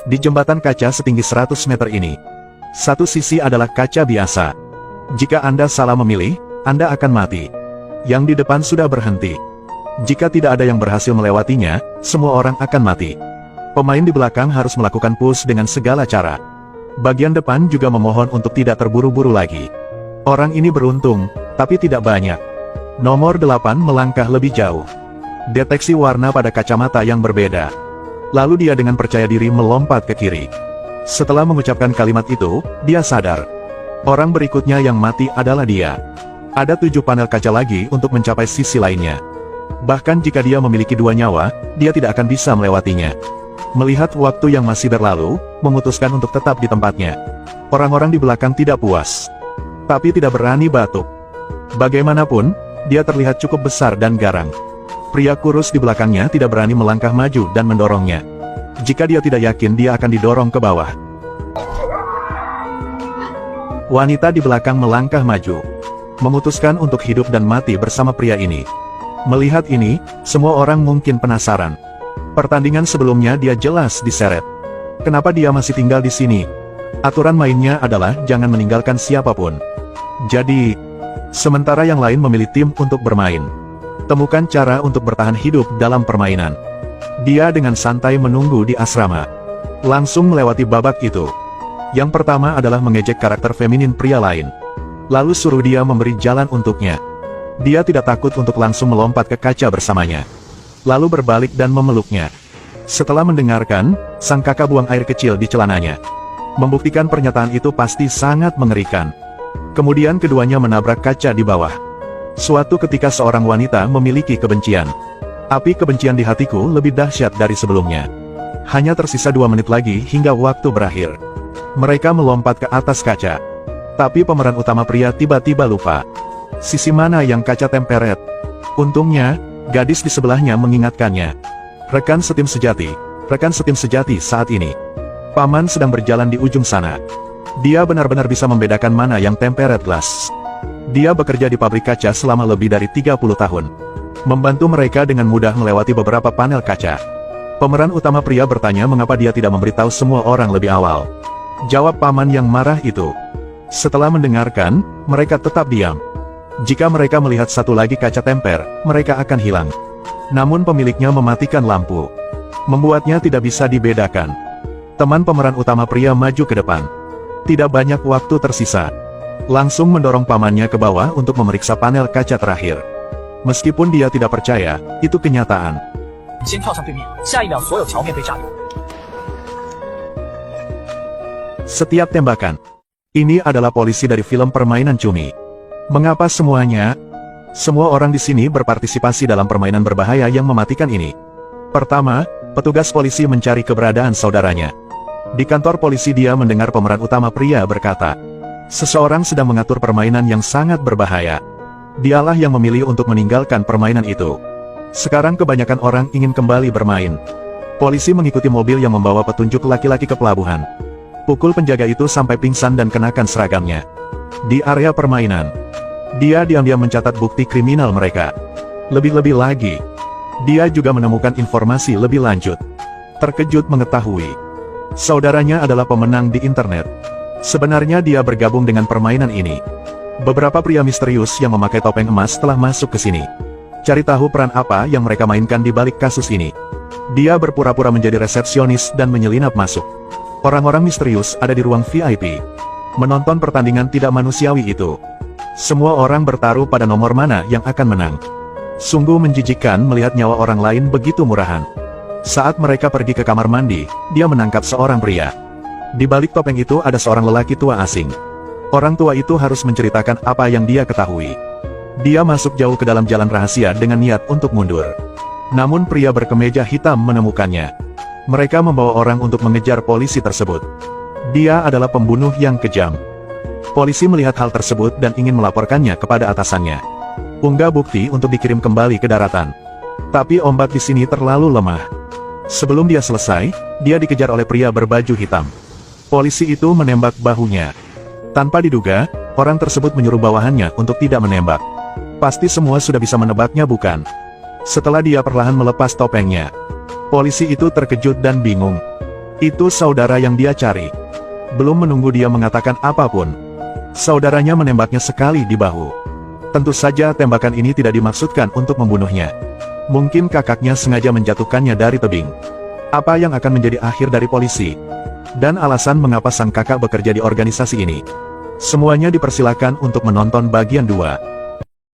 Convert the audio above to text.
Di jembatan kaca setinggi 100 meter ini, satu sisi adalah kaca biasa. Jika Anda salah memilih, Anda akan mati. Yang di depan sudah berhenti. Jika tidak ada yang berhasil melewatinya, semua orang akan mati. Pemain di belakang harus melakukan push dengan segala cara. Bagian depan juga memohon untuk tidak terburu-buru lagi. Orang ini beruntung, tapi tidak banyak. Nomor 8 melangkah lebih jauh. Deteksi warna pada kacamata yang berbeda. Lalu dia dengan percaya diri melompat ke kiri. Setelah mengucapkan kalimat itu, dia sadar. Orang berikutnya yang mati adalah dia. Ada 7 panel kaca lagi untuk mencapai sisi lainnya. Bahkan jika dia memiliki 2 nyawa, dia tidak akan bisa melewatinya. Melihat waktu yang masih berlalu, memutuskan untuk tetap di tempatnya. Orang-orang di belakang tidak puas. Tapi tidak berani batuk. Bagaimanapun, dia terlihat cukup besar dan garang. Pria kurus di belakangnya tidak berani melangkah maju dan mendorongnya. Jika dia tidak yakin, dia akan didorong ke bawah. Wanita di belakang melangkah maju. Memutuskan untuk hidup dan mati bersama pria ini. Melihat ini, semua orang mungkin penasaran. Pertandingan sebelumnya dia jelas diseret. Kenapa dia masih tinggal di sini? Aturan mainnya adalah jangan meninggalkan siapapun. Jadi, sementara yang lain memilih tim untuk bermain. Temukan cara untuk bertahan hidup dalam permainan. Dia dengan santai menunggu di asrama. Langsung melewati babak itu. Yang pertama adalah mengejek karakter feminin pria lain. Lalu suruh dia memberi jalan untuknya. Dia tidak takut untuk langsung melompat ke kaca bersamanya. Lalu berbalik dan memeluknya. Setelah mendengarkan, sang kakak buang air kecil di celananya. Membuktikan pernyataan itu pasti sangat mengerikan. Kemudian keduanya menabrak kaca di bawah. Suatu ketika seorang wanita memiliki kebencian. Api kebencian di hatiku lebih dahsyat dari sebelumnya. Hanya tersisa 2 menit lagi hingga waktu berakhir. Mereka melompat ke atas kaca. Tapi pemeran utama pria tiba-tiba lupa. Sisi mana yang kaca temperet? Untungnya, gadis di sebelahnya mengingatkannya. Rekan setim sejati saat ini. Paman sedang berjalan di ujung sana. Dia benar-benar bisa membedakan mana yang temperet glass. Dia bekerja di pabrik kaca selama lebih dari 30 tahun. Membantu mereka dengan mudah melewati beberapa panel kaca. Pemeran utama pria bertanya mengapa dia tidak memberitahu semua orang lebih awal. Jawab paman yang marah itu. Setelah mendengarkan, mereka tetap diam. Jika mereka melihat satu lagi kaca temper, mereka akan hilang. Namun pemiliknya mematikan lampu. Membuatnya tidak bisa dibedakan. Teman pemeran utama pria maju ke depan. Tidak banyak waktu tersisa. Langsung mendorong pamannya ke bawah untuk memeriksa panel kaca terakhir. Meskipun dia tidak percaya, itu kenyataan. Setiap tembakan. Ini adalah polisi dari film permainan cumi. Mengapa semuanya? Semua orang di sini berpartisipasi dalam permainan berbahaya yang mematikan ini. Pertama, petugas polisi mencari keberadaan saudaranya. Di kantor polisi dia mendengar pemeran utama pria berkata, seseorang sedang mengatur permainan yang sangat berbahaya. Dialah yang memilih untuk meninggalkan permainan itu. Sekarang kebanyakan orang ingin kembali bermain. Polisi mengikuti mobil yang membawa petunjuk laki-laki ke pelabuhan. Pukul penjaga itu sampai pingsan dan kenakan seragamnya. Di area permainan, dia diam-diam mencatat bukti kriminal mereka. Lebih-lebih lagi, dia juga menemukan informasi lebih lanjut. Terkejut mengetahui, saudaranya adalah pemenang di internet. Sebenarnya dia bergabung dengan permainan ini. Beberapa pria misterius yang memakai topeng emas telah masuk ke sini. Cari tahu peran apa yang mereka mainkan di balik kasus ini. Dia berpura-pura menjadi resepsionis dan menyelinap masuk. Orang-orang misterius ada di ruang VIP. Menonton pertandingan tidak manusiawi itu. Semua orang bertaruh pada nomor mana yang akan menang. Sungguh menjijikkan melihat nyawa orang lain begitu murahan. Saat mereka pergi ke kamar mandi, dia menangkap seorang pria. Di balik topeng itu ada seorang lelaki tua asing. Orang tua itu harus menceritakan apa yang dia ketahui. Dia masuk jauh ke dalam jalan rahasia dengan niat untuk mundur. Namun pria berkemeja hitam menemukannya. Mereka membawa orang untuk mengejar polisi tersebut. Dia adalah pembunuh yang kejam. Polisi melihat hal tersebut dan ingin melaporkannya kepada atasannya. Unggah bukti untuk dikirim kembali ke daratan. Tapi ombak di sini terlalu lemah. Sebelum dia selesai, dia dikejar oleh pria berbaju hitam. Polisi itu menembak bahunya. Tanpa diduga, orang tersebut menyuruh bawahannya untuk tidak menembak. Pasti semua sudah bisa menebaknya bukan? Setelah dia perlahan melepas topengnya, polisi itu terkejut dan bingung. Itu saudara yang dia cari. Belum menunggu dia mengatakan apapun, saudaranya menembaknya sekali di bahu. Tentu saja tembakan ini tidak dimaksudkan untuk membunuhnya. Mungkin kakaknya sengaja menjatuhkannya dari tebing. Apa yang akan menjadi akhir dari polisi? Dan alasan mengapa sang kakak bekerja di organisasi ini? Semuanya dipersilakan untuk menonton bagian 2.